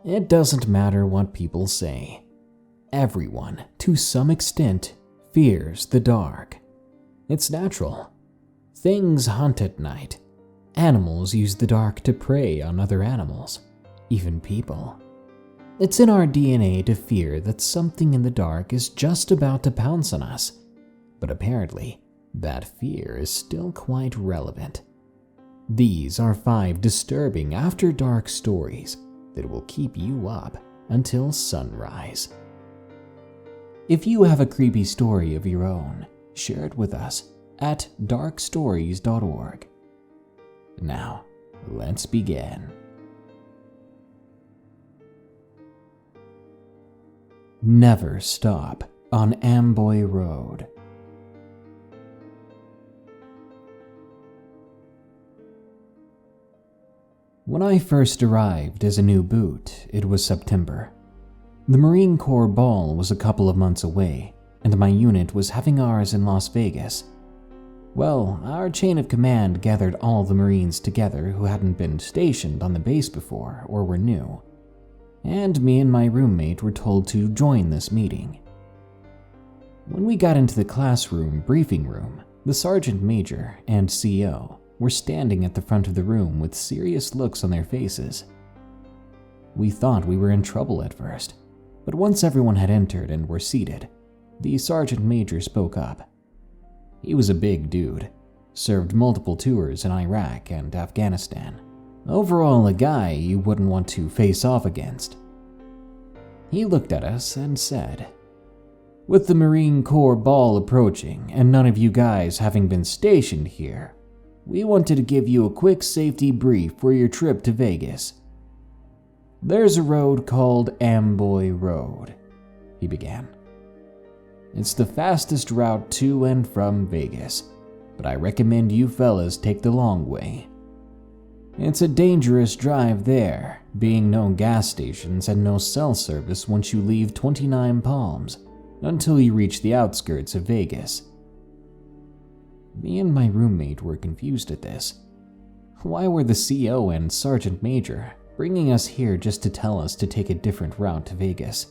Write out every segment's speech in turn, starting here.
It doesn't matter what people say. Everyone, to some extent, fears the dark. It's natural. Things hunt at night. Animals use the dark to prey on other animals, even people. It's in our DNA to fear that something in the dark is just about to pounce on us, but apparently, that fear is still quite relevant. These are 5 disturbing after-dark stories that will keep you up until sunrise. If you have a creepy story of your own, share it with us at darkstories.org. Now, let's begin. Never stop on Amboy Road. When I first arrived as a new boot, it was September. The Marine Corps ball was a couple of months away, and my unit was having ours in Las Vegas. Well, our chain of command gathered all the Marines together who hadn't been stationed on the base before or were new, and me and my roommate were told to join this meeting. When we got into the classroom briefing room, the sergeant major and CO were standing at the front of the room with serious looks on their faces. We thought we were in trouble at first, but once everyone had entered and were seated, the sergeant major spoke up. He was a big dude, served multiple tours in Iraq and Afghanistan. Overall, a guy you wouldn't want to face off against. He looked at us and said, "With the Marine Corps ball approaching and none of you guys having been stationed here, we wanted to give you a quick safety brief for your trip to Vegas. There's a road called Amboy Road," he began. "It's the fastest route to and from Vegas, but I recommend you fellas take the long way. It's a dangerous drive there, being no gas stations and no cell service once you leave 29 Palms, until you reach the outskirts of Vegas." Me and my roommate were confused at this. Why were the CO and Sergeant Major bringing us here just to tell us to take a different route to Vegas?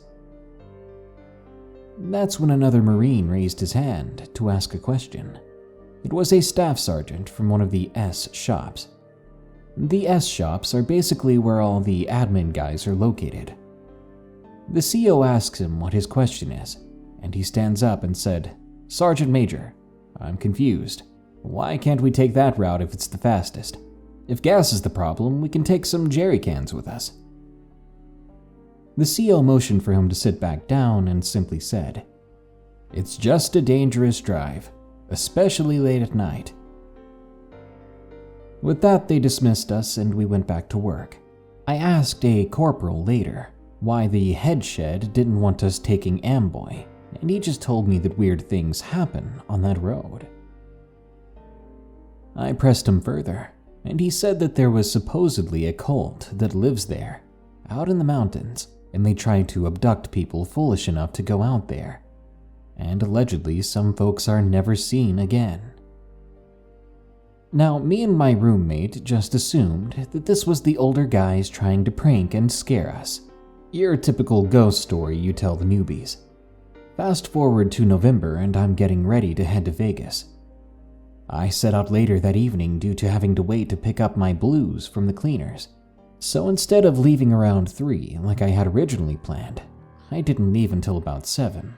That's when another Marine raised his hand to ask a question. It was a staff sergeant from one of the S shops. The S shops are basically where all the admin guys are located. The CO asks him what his question is, and he stands up and said, "Sergeant Major, I'm confused. Why can't we take that route if it's the fastest? If gas is the problem, we can take some jerry cans with us." The CO motioned for him to sit back down and simply said, "It's just a dangerous drive, especially late at night." With that, they dismissed us and we went back to work. I asked a corporal later why the head shed didn't want us taking Amboy, and he just told me that weird things happen on that road. I pressed him further, and he said that there was supposedly a cult that lives there, out in the mountains, and they try to abduct people foolish enough to go out there, and allegedly some folks are never seen again. Now, me and my roommate just assumed that this was the older guys trying to prank and scare us. Your typical ghost story you tell the newbies. Fast forward to November and I'm getting ready to head to Vegas. I set out later that evening due to having to wait to pick up my blues from the cleaners. So instead of leaving around 3 like I had originally planned, I didn't leave until about 7.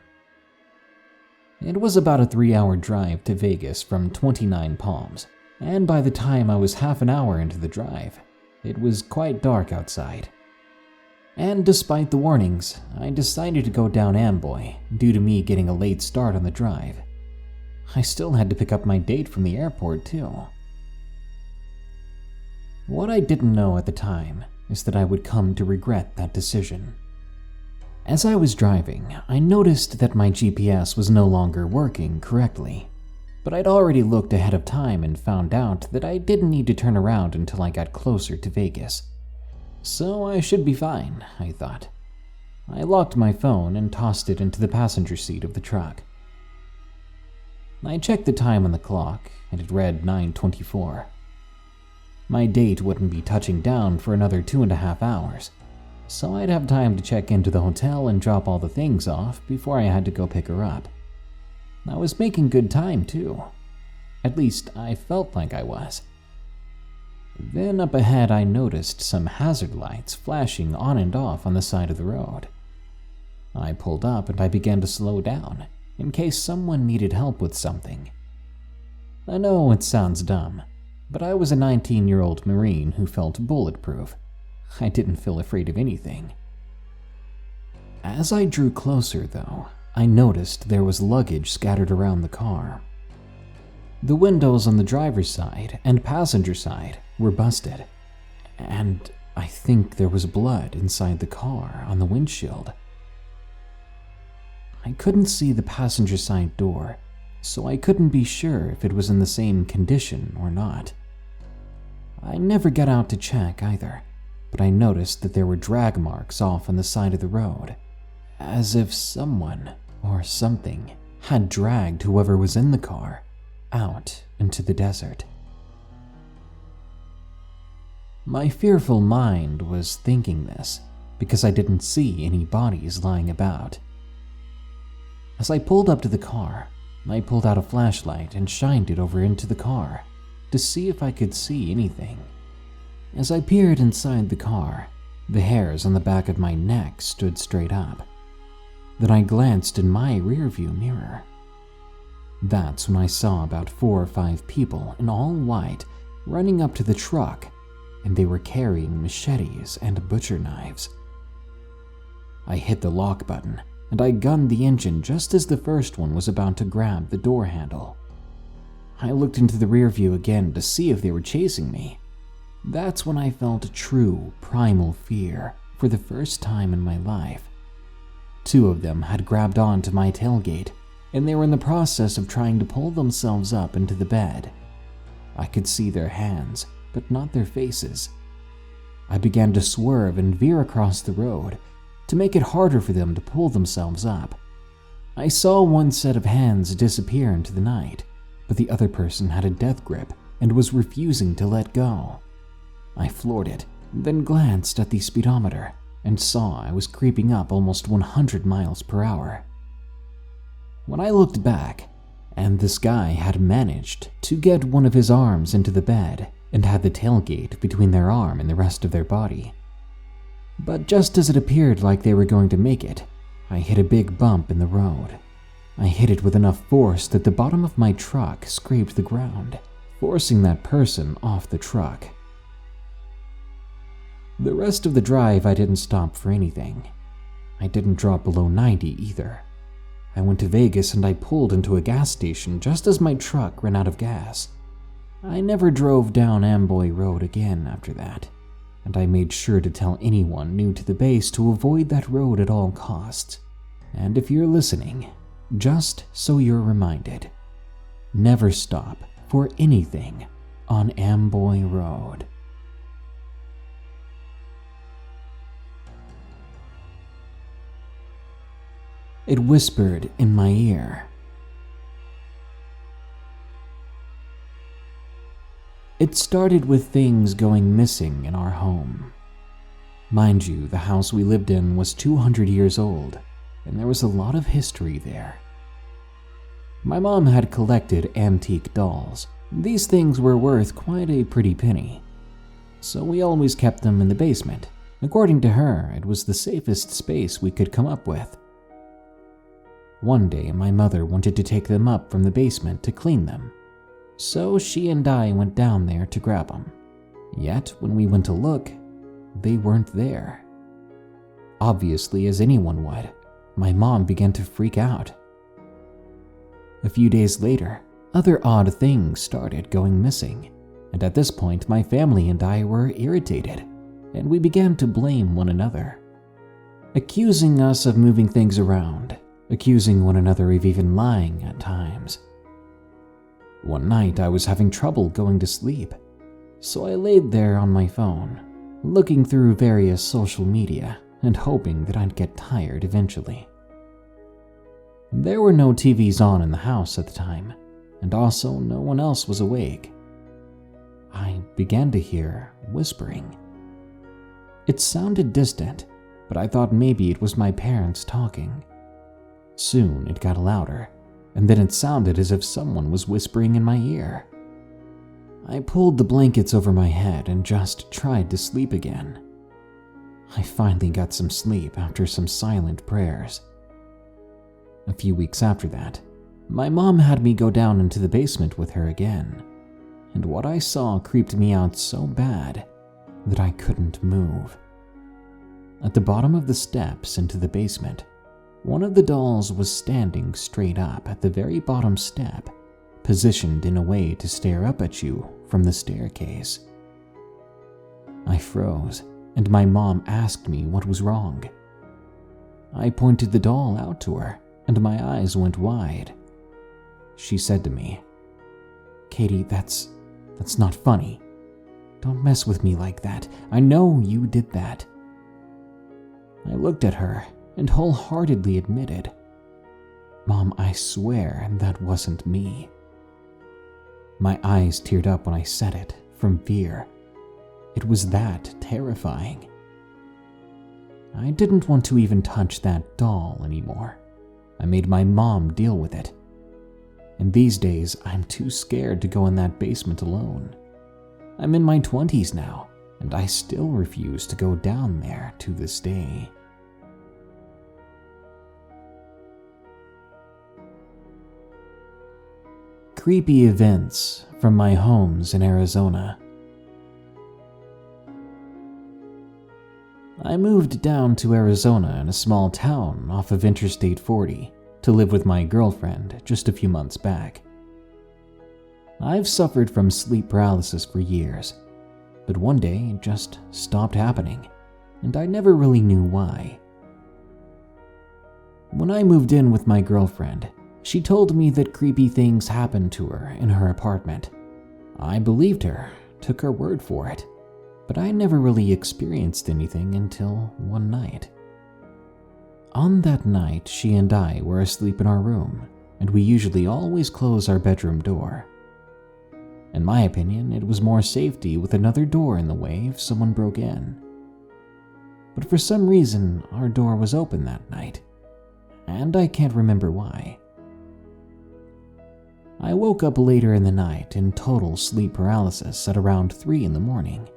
It was about a 3-hour drive to Vegas from 29 Palms, and by the time I was half an hour into the drive, it was quite dark outside. And despite the warnings, I decided to go down Amboy due to me getting a late start on the drive. I still had to pick up my date from the airport too. What I didn't know at the time is that I would come to regret that decision. As I was driving, I noticed that my GPS was no longer working correctly, but I'd already looked ahead of time and found out that I didn't need to turn around until I got closer to Vegas. So I should be fine, I thought. I locked my phone and tossed it into the passenger seat of the truck. I checked the time on the clock, and it read 9:24. My date wouldn't be touching down for another 2.5 hours, so I'd have time to check into the hotel and drop all the things off before I had to go pick her up. I was making good time, too. At least, I felt like I was. Then up ahead, I noticed some hazard lights flashing on and off on the side of the road. I pulled up and I began to slow down in case someone needed help with something. I know it sounds dumb, but I was a 19-year-old Marine who felt bulletproof. I didn't feel afraid of anything. As I drew closer, though, I noticed there was luggage scattered around the car. The windows on the driver's side and passenger side were busted, and I think there was blood inside the car on the windshield. I couldn't see the passenger side door, so I couldn't be sure if it was in the same condition or not. I never got out to check either, but I noticed that there were drag marks off on the side of the road, as if someone or something had dragged whoever was in the car out into the desert. My fearful mind was thinking this because I didn't see any bodies lying about. As I pulled up to the car, I pulled out a flashlight and shined it over into the car to see if I could see anything. As I peered inside the car, the hairs on the back of my neck stood straight up. Then I glanced in my rearview mirror. That's when I saw about 4 or 5 people in all white running up to the truck, and they were carrying machetes and butcher knives. I hit the lock button, and I gunned the engine just as the first one was about to grab the door handle. I looked into the rear view again to see if they were chasing me. That's when I felt a true primal fear for the first time in my life. 2 of them had grabbed onto my tailgate, and they were in the process of trying to pull themselves up into the bed. I could see their hands, but not their faces. I began to swerve and veer across the road to make it harder for them to pull themselves up. I saw one set of hands disappear into the night, but the other person had a death grip and was refusing to let go. I floored it, then glanced at the speedometer and saw I was creeping up almost 100 miles per hour. When I looked back, and this guy had managed to get one of his arms into the bed and had the tailgate between their arm and the rest of their body. But just as it appeared like they were going to make it, I hit a big bump in the road. I hit it with enough force that the bottom of my truck scraped the ground, forcing that person off the truck. The rest of the drive, I didn't stop for anything. I didn't drop below 90 either. I went to Vegas and I pulled into a gas station just as my truck ran out of gas. I never drove down Amboy Road again after that, and I made sure to tell anyone new to the base to avoid that road at all costs. And if you're listening, just so you're reminded, never stop for anything on Amboy Road. It whispered in my ear. It started with things going missing in our home. Mind you, the house we lived in was 200 years old, and there was a lot of history there. My mom had collected antique dolls. These things were worth quite a pretty penny, so we always kept them in the basement. According to her, it was the safest space we could come up with. One day, my mother wanted to take them up from the basement to clean them, so she and I went down there to grab them. Yet, when we went to look, they weren't there. Obviously, as anyone would, my mom began to freak out. A few days later, other odd things started going missing, and at this point, my family and I were irritated, and we began to blame one another, accusing us of moving things around, accusing one another of even lying at times. One night I was having trouble going to sleep, so I laid there on my phone, looking through various social media and hoping that I'd get tired eventually. There were no TVs on in the house at the time, and also no one else was awake. I began to hear whispering. It sounded distant, but I thought maybe it was my parents talking. Soon it got louder, and then it sounded as if someone was whispering in my ear. I pulled the blankets over my head and just tried to sleep again. I finally got some sleep after some silent prayers. A few weeks after that, my mom had me go down into the basement with her again, and what I saw creeped me out so bad that I couldn't move. At the bottom of the steps into the basement, one of the dolls was standing straight up at the very bottom step, positioned in a way to stare up at you from the staircase. I froze, and my mom asked me what was wrong. I pointed the doll out to her, and my eyes went wide. She said to me, "Katie, that's not funny. Don't mess with me like that. I know you did that." I looked at her and wholeheartedly admitted, "Mom, I swear that wasn't me." My eyes teared up when I said it, from fear. It was that terrifying. I didn't want to even touch that doll anymore. I made my mom deal with it. And these days, I'm too scared to go in that basement alone. I'm in my 20s now, and I still refuse to go down there to this day. Creepy events from my homes in Arizona. I moved down to Arizona in a small town off of Interstate 40 to live with my girlfriend just a few months back. I've suffered from sleep paralysis for years, but one day it just stopped happening, and I never really knew why. When I moved in with my girlfriend, she told me that creepy things happened to her in her apartment. I believed her, took her word for it, but I never really experienced anything until one night. On that night, she and I were asleep in our room, and we usually always close our bedroom door. In my opinion, it was more safety with another door in the way if someone broke in. But for some reason, our door was open that night, and I can't remember why. I woke up later in the night in total sleep paralysis at around 3 in the morning.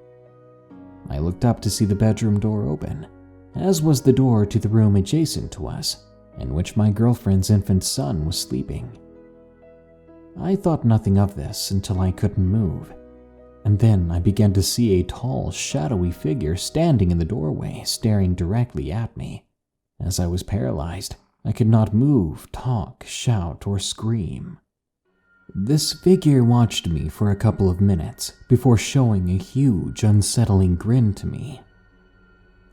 I looked up to see the bedroom door open, as was the door to the room adjacent to us, in which my girlfriend's infant son was sleeping. I thought nothing of this until I couldn't move, and then I began to see a tall, shadowy figure standing in the doorway, staring directly at me. As I was paralyzed, I could not move, talk, shout, or scream. This figure watched me for a couple of minutes before showing a huge, unsettling grin to me.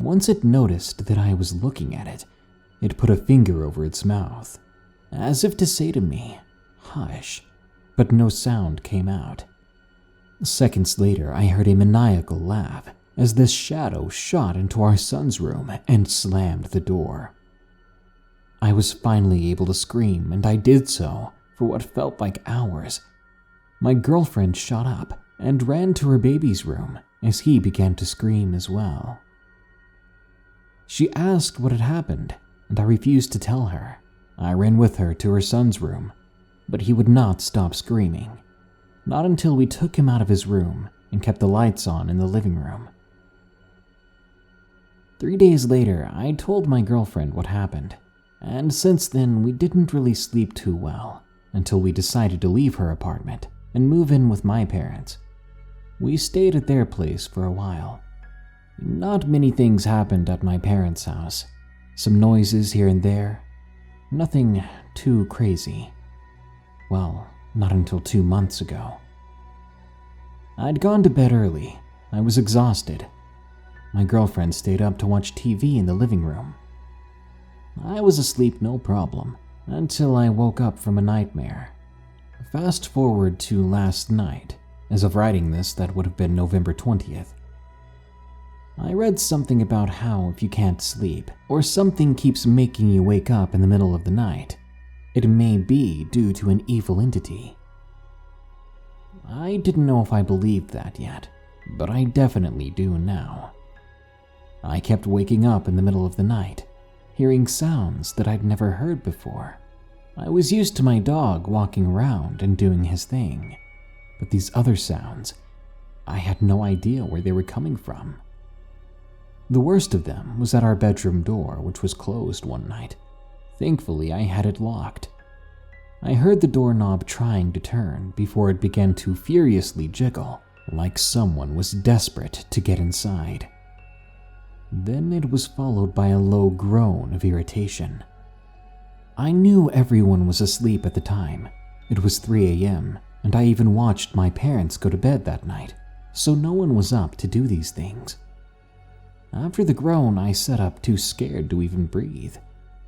Once it noticed that I was looking at it, it put a finger over its mouth, as if to say to me, "Hush," but no sound came out. Seconds later, I heard a maniacal laugh as this shadow shot into our son's room and slammed the door. I was finally able to scream, and I did so for what felt like hours. My girlfriend shot up and ran to her baby's room as he began to scream as well. She asked what had happened, and I refused to tell her. I ran with her to her son's room, but he would not stop screaming. Not until we took him out of his room and kept the lights on in the living room. 3 days later, I told my girlfriend what happened, and since then we didn't really sleep too well until we decided to leave her apartment and move in with my parents. We stayed at their place for a while. Not many things happened at my parents' house. Some noises here and there. Nothing too crazy. Well, not until 2 months ago. I'd gone to bed early. I was exhausted. My girlfriend stayed up to watch TV in the living room. I was asleep no problem until I woke up from a nightmare. Fast forward to last night. As of writing this, that would have been November 20th. I read something about how if you can't sleep, or something keeps making you wake up in the middle of the night, it may be due to an evil entity. I didn't know if I believed that yet, but I definitely do now. I kept waking up in the middle of the night, hearing sounds that I'd never heard before. I was used to my dog walking around and doing his thing, but these other sounds, I had no idea where they were coming from. The worst of them was at our bedroom door, which was closed one night. Thankfully, I had it locked. I heard the doorknob trying to turn before it began to furiously jiggle, like someone was desperate to get inside. Then it was followed by a low groan of irritation. I knew everyone was asleep at the time. It was 3 a.m., and I even watched my parents go to bed that night, so no one was up to do these things. After the groan, I sat up too scared to even breathe,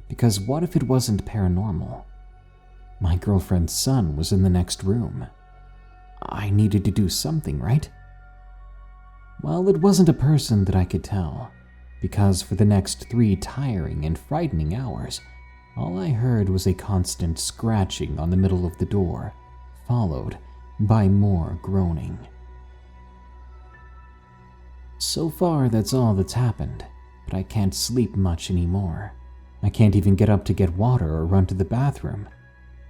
because what if it wasn't paranormal? My girlfriend's son was in the next room. I needed to do something, right? Well, it wasn't a person that I could tell, because for the next 3 tiring and frightening hours, all I heard was a constant scratching on the middle of the door, followed by more groaning. So far, that's all that's happened, but I can't sleep much anymore. I can't even get up to get water or run to the bathroom,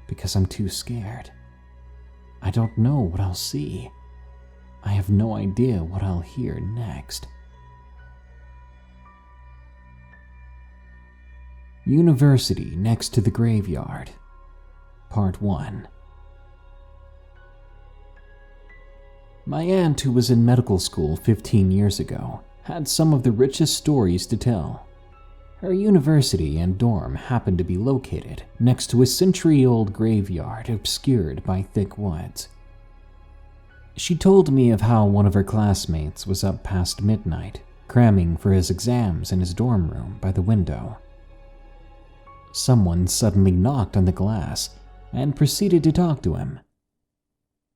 because I'm too scared. I don't know what I'll see. I have no idea what I'll hear next. University next to the graveyard. Part 1. My aunt, who was in medical school 15 years ago, had some of the richest stories to tell. Her university and dorm happened to be located next to a century-old graveyard obscured by thick woods. She told me of how one of her classmates was up past midnight, cramming for his exams in his dorm room by the window. Someone suddenly knocked on the glass and proceeded to talk to him.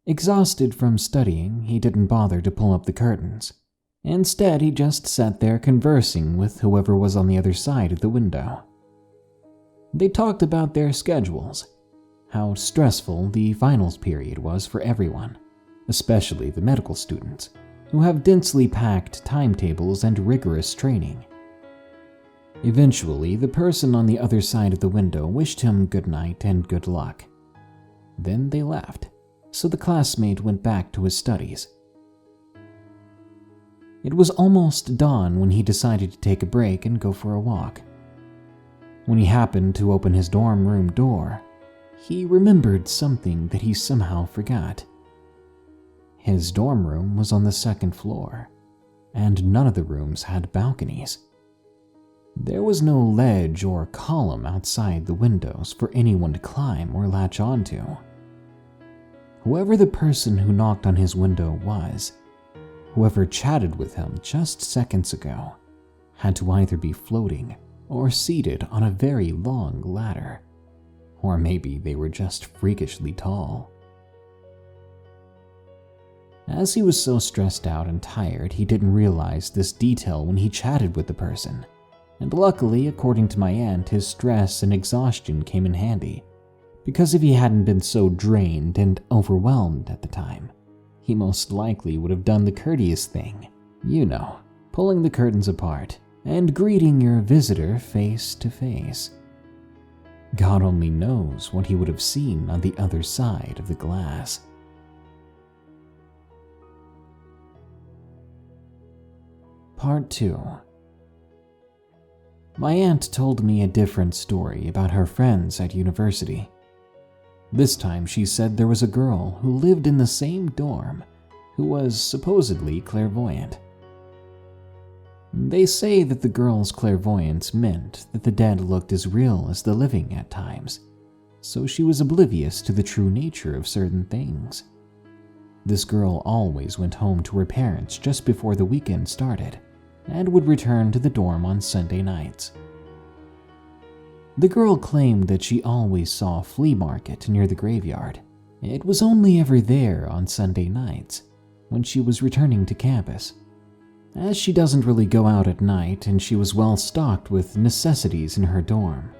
Exhausted from studying, he didn't bother to pull up the curtains. Instead, he just sat there conversing with whoever was on the other side of the window. They talked about their schedules, how stressful the finals period was for everyone, especially the medical students, who have densely packed timetables and rigorous training. Eventually, the person on the other side of the window wished him good night and good luck. Then they left, so the classmate went back to his studies. It was almost dawn when he decided to take a break and go for a walk. When he happened to open his dorm room door, he remembered something that he somehow forgot. His dorm room was on the 2nd floor, and none of the rooms had balconies. There was no ledge or column outside the windows for anyone to climb or latch onto. Whoever the person who knocked on his window was, whoever chatted with him just seconds ago, had to either be floating or seated on a very long ladder, or maybe they were just freakishly tall. As he was so stressed out and tired, he didn't realize this detail when he chatted with the person. And luckily, according to my aunt, his stress and exhaustion came in handy, because if he hadn't been so drained and overwhelmed at the time, he most likely would have done the courteous thing, pulling the curtains apart and greeting your visitor face to face. God only knows what he would have seen on the other side of the glass. Part 2. My aunt told me a different story about her friends at university. This time she said there was a girl who lived in the same dorm who was supposedly clairvoyant. They say that the girl's clairvoyance meant that the dead looked as real as the living at times, so she was oblivious to the true nature of certain things. This girl always went home to her parents just before the weekend started, and would return to the dorm on Sunday nights. The girl claimed that she always saw a flea market near the graveyard. It was only ever there on Sunday nights, when she was returning to campus. As she doesn't really go out at night and she was well stocked with necessities in her dorm,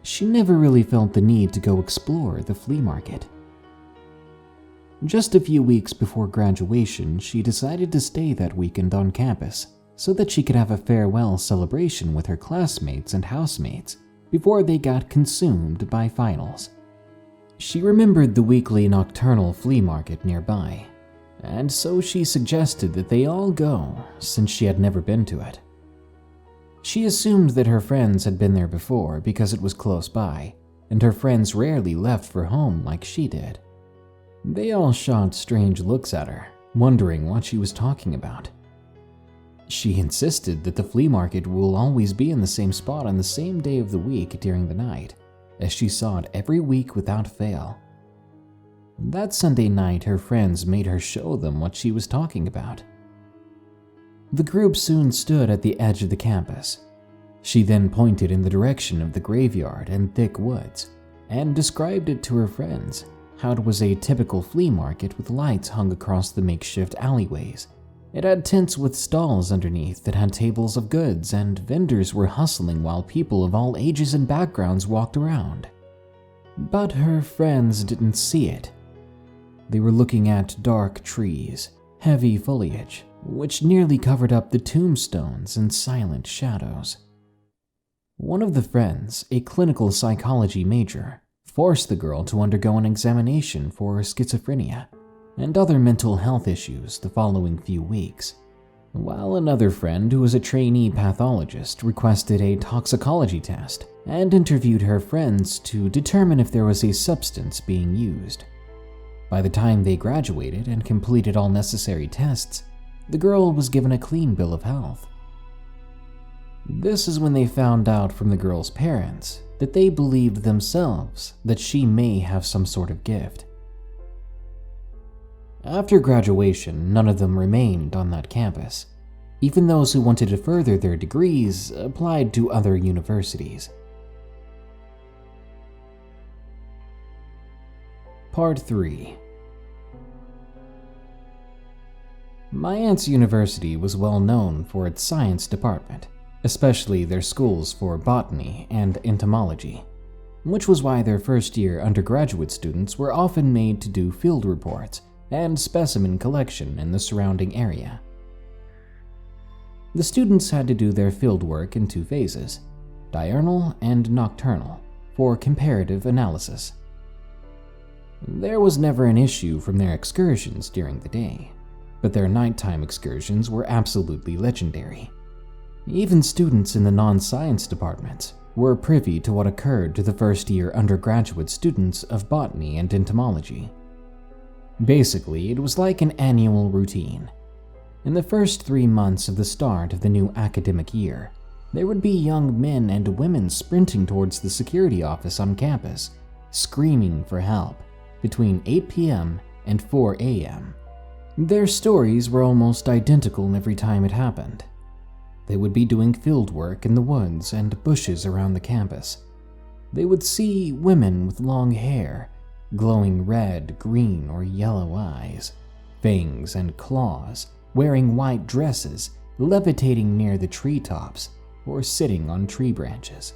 she never really felt the need to go explore the flea market. Just a few weeks before graduation, she decided to stay that weekend on campus, so that she could have a farewell celebration with her classmates and housemates before they got consumed by finals. She remembered the weekly nocturnal flea market nearby, and so she suggested that they all go since she had never been to it. She assumed that her friends had been there before because it was close by, and her friends rarely left for home like she did. They all shot strange looks at her, wondering what she was talking about. She insisted that the flea market will always be in the same spot on the same day of the week during the night, as she saw it every week without fail. That Sunday night, her friends made her show them what she was talking about. The group soon stood at the edge of the campus. She then pointed in the direction of the graveyard and thick woods, and described it to her friends, how it was a typical flea market with lights hung across the makeshift alleyways. It had tents with stalls underneath that had tables of goods, and vendors were hustling while people of all ages and backgrounds walked around. But her friends didn't see it. They were looking at dark trees, heavy foliage, which nearly covered up the tombstones and silent shadows. One of the friends, a clinical psychology major, forced the girl to undergo an examination for schizophrenia and other mental health issues the following few weeks, while another friend who was a trainee pathologist requested a toxicology test and interviewed her friends to determine if there was a substance being used. By the time they graduated and completed all necessary tests, the girl was given a clean bill of health. This is when they found out from the girl's parents that they believed themselves that she may have some sort of gift. After graduation, none of them remained on that campus. Even those who wanted to further their degrees applied to other universities. Part 3. My aunt's university was well known for its science department, especially their schools for botany and entomology, which was why their first-year undergraduate students were often made to do field reports and specimen collection in the surrounding area. The students had to do their fieldwork in 2 phases, diurnal and nocturnal, for comparative analysis. There was never an issue from their excursions during the day, but their nighttime excursions were absolutely legendary. Even students in the non-science departments were privy to what occurred to the first-year undergraduate students of botany and entomology. Basically, it was like an annual routine. In the first 3 months of the start of the new academic year, there would be young men and women sprinting towards the security office on campus, screaming for help, between 8 p.m. and 4 a.m. Their stories were almost identical every time it happened. They would be doing field work in the woods and bushes around the campus. They would see women with long hair, glowing red, green, or yellow eyes, fangs and claws, wearing white dresses, levitating near the treetops, or sitting on tree branches.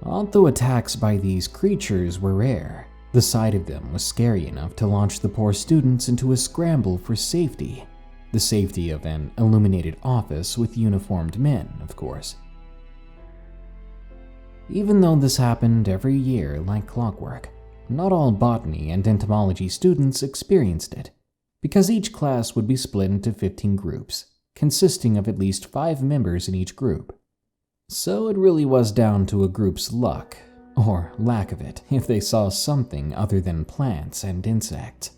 Although attacks by these creatures were rare, the sight of them was scary enough to launch the poor students into a scramble for safety. The safety of an illuminated office with uniformed men, of course. Even though this happened every year like clockwork, not all botany and entomology students experienced it, because each class would be split into 15 groups, consisting of at least 5 members in each group. So it really was down to a group's luck, or lack of it, if they saw something other than plants and insects.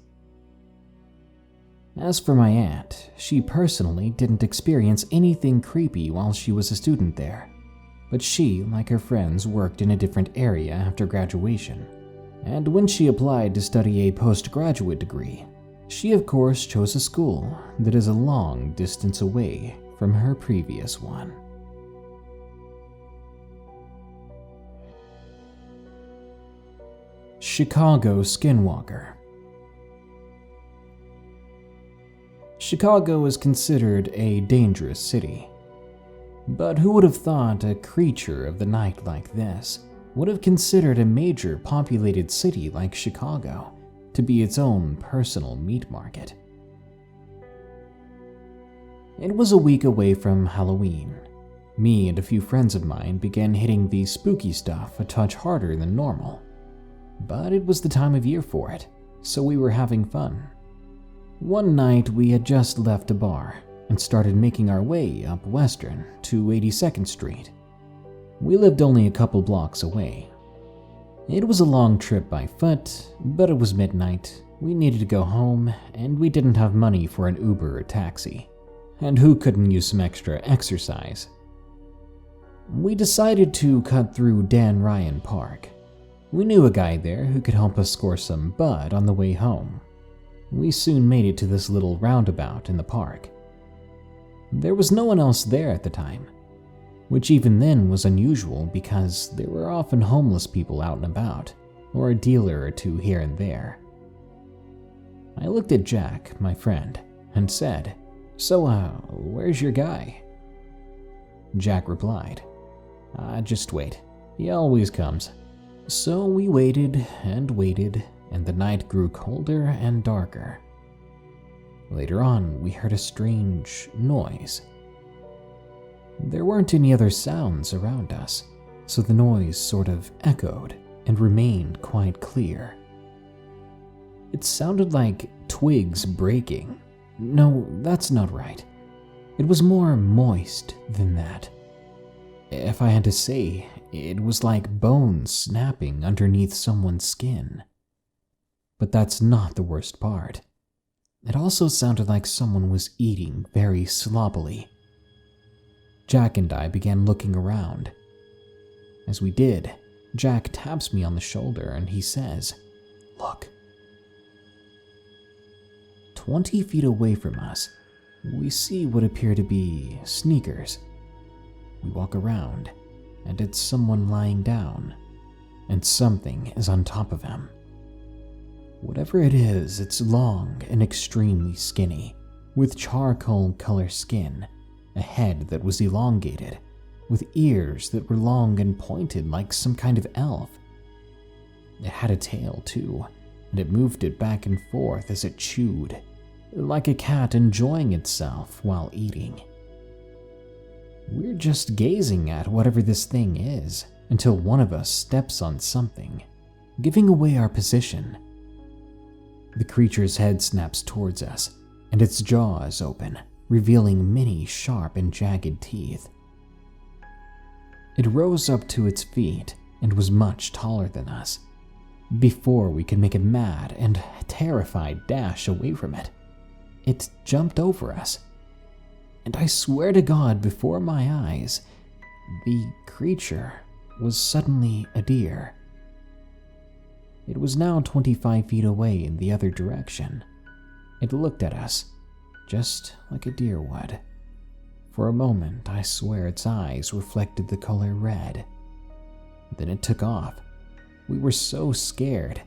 As for my aunt, she personally didn't experience anything creepy while she was a student there, but she, like her friends, worked in a different area after graduation, and when she applied to study a postgraduate degree, she of course chose a school that is a long distance away from her previous one. Chicago Skinwalker. Chicago is considered a dangerous city. But who would have thought a creature of the night like this would have considered a major populated city like Chicago to be its own personal meat market? It was a week away from Halloween. Me and a few friends of mine began hitting the spooky stuff a touch harder than normal. But it was the time of year for it, so we were having fun. One night we had just left a bar and started making our way up Western to 82nd Street. We lived only a couple blocks away. It was a long trip by foot, but it was midnight, we needed to go home, and we didn't have money for an Uber or taxi. And who couldn't use some extra exercise? We decided to cut through Dan Ryan Park. We knew a guy there who could help us score some bud on the way home. We soon made it to this little roundabout in the park. There was no one else there at the time, which even then was unusual because there were often homeless people out and about, or a dealer or two here and there. I looked at Jack, my friend, and said, "So, where's your guy?" Jack replied, "Just wait. He always comes." So we waited, and the night grew colder and darker. Later on, we heard a strange noise. There weren't any other sounds around us, so the noise sort of echoed and remained quite clear. It sounded like twigs breaking. No, that's not right. It was more moist than that. If I had to say, it was like bones snapping underneath someone's skin. But that's not the worst part. It also sounded like someone was eating very sloppily. Jack and I began looking around. As we did, Jack taps me on the shoulder and he says, "Look." 20 feet away from us, we see what appear to be sneakers. We walk around, and it's someone lying down, and something is on top of him. Whatever it is, it's long and extremely skinny, with charcoal color skin, a head that was elongated, with ears that were long and pointed like some kind of elf. It had a tail too, and it moved it back and forth as it chewed, like a cat enjoying itself while eating. We're just gazing at whatever this thing is until one of us steps on something, giving away our position. The creature's head snaps towards us, and its jaw is open, revealing many sharp and jagged teeth. It rose up to its feet and was much taller than us. Before we could make a mad and terrified dash away from it, it jumped over us. And I swear to God, before my eyes, the creature was suddenly a deer. It was now 25 feet away in the other direction. It looked at us, just like a deer would. For a moment, I swear its eyes reflected the color red. Then it took off. We were so scared.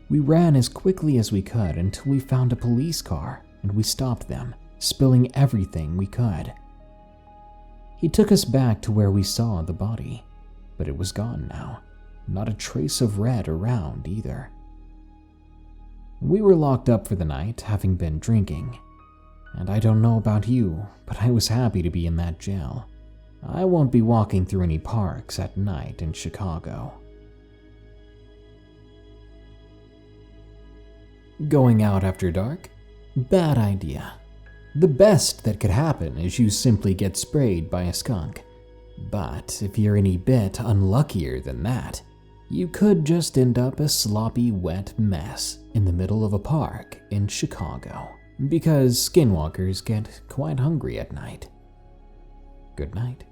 We ran as quickly as we could until we found a police car, and we stopped them, spilling everything we could. He took us back to where we saw the body, but it was gone now. Not a trace of red around either. We were locked up for the night, having been drinking. And I don't know about you, but I was happy to be in that jail. I won't be walking through any parks at night in Chicago. Going out after dark? Bad idea. The best that could happen is you simply get sprayed by a skunk. But if you're any bit unluckier than that, you could just end up a sloppy, wet mess in the middle of a park in Chicago, because skinwalkers get quite hungry at night. Good night.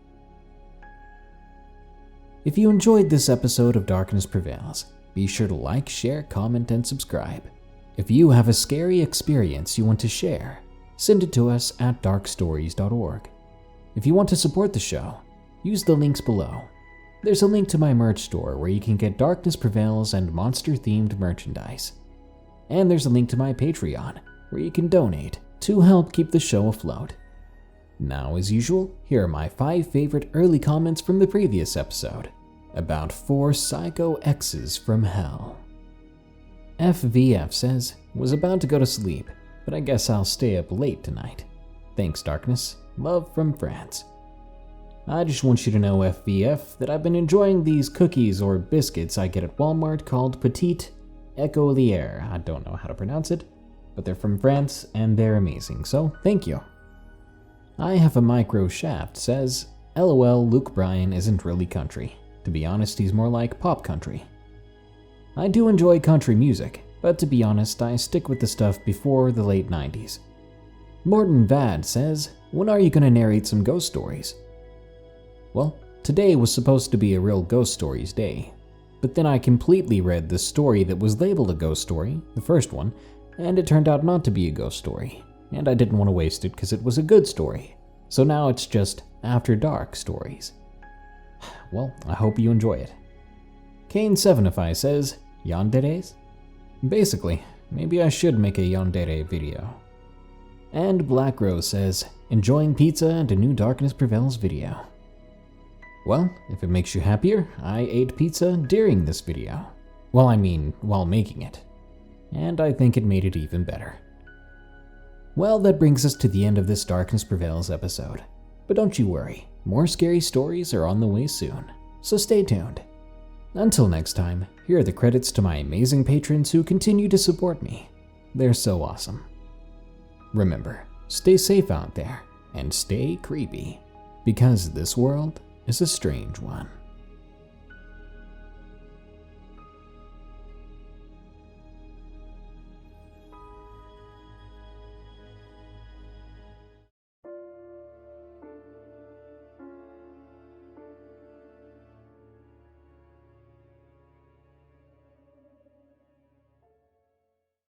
If you enjoyed this episode of Darkness Prevails, be sure to like, share, comment, and subscribe. If you have a scary experience you want to share, send it to us at darkstories.org. If you want to support the show, use the links below. There's a link to my merch store where you can get Darkness Prevails and monster-themed merchandise. And there's a link to my Patreon, where you can donate to help keep the show afloat. Now, as usual, here are my 5 favorite early comments from the previous episode, about 4 psycho exes from hell. FVF says, was about to go to sleep, but I guess I'll stay up late tonight. Thanks, Darkness. Love from France. I just want you to know, FVF, that I've been enjoying these cookies or biscuits I get at Walmart called Petite Ecolier. I don't know how to pronounce it, but they're from France and they're amazing, so thank you. I have a micro shaft says, LOL, Luke Bryan isn't really country. To be honest, he's more like pop country. I do enjoy country music, but to be honest, I stick with the stuff before the late 90s. Morton Vad says, when are you going to narrate some ghost stories? Well, today was supposed to be a real ghost stories day, but then I completely read the story that was labeled a ghost story, the first one, and it turned out not to be a ghost story, and I didn't want to waste it because it was a good story. So now it's just After Dark stories. Well, I hope you enjoy it. Kane7ify says, Yanderes? Basically, maybe I should make a yandere video. And Black Rose says, enjoying pizza and a new Darkness Prevails video. Well, if it makes you happier, I ate pizza during this video. Well, I mean, while making it. And I think it made it even better. Well, that brings us to the end of this Darkness Prevails episode. But don't you worry, more scary stories are on the way soon, so stay tuned. Until next time, here are the credits to my amazing patrons who continue to support me. They're so awesome. Remember, stay safe out there, and stay creepy, because this world is a strange one.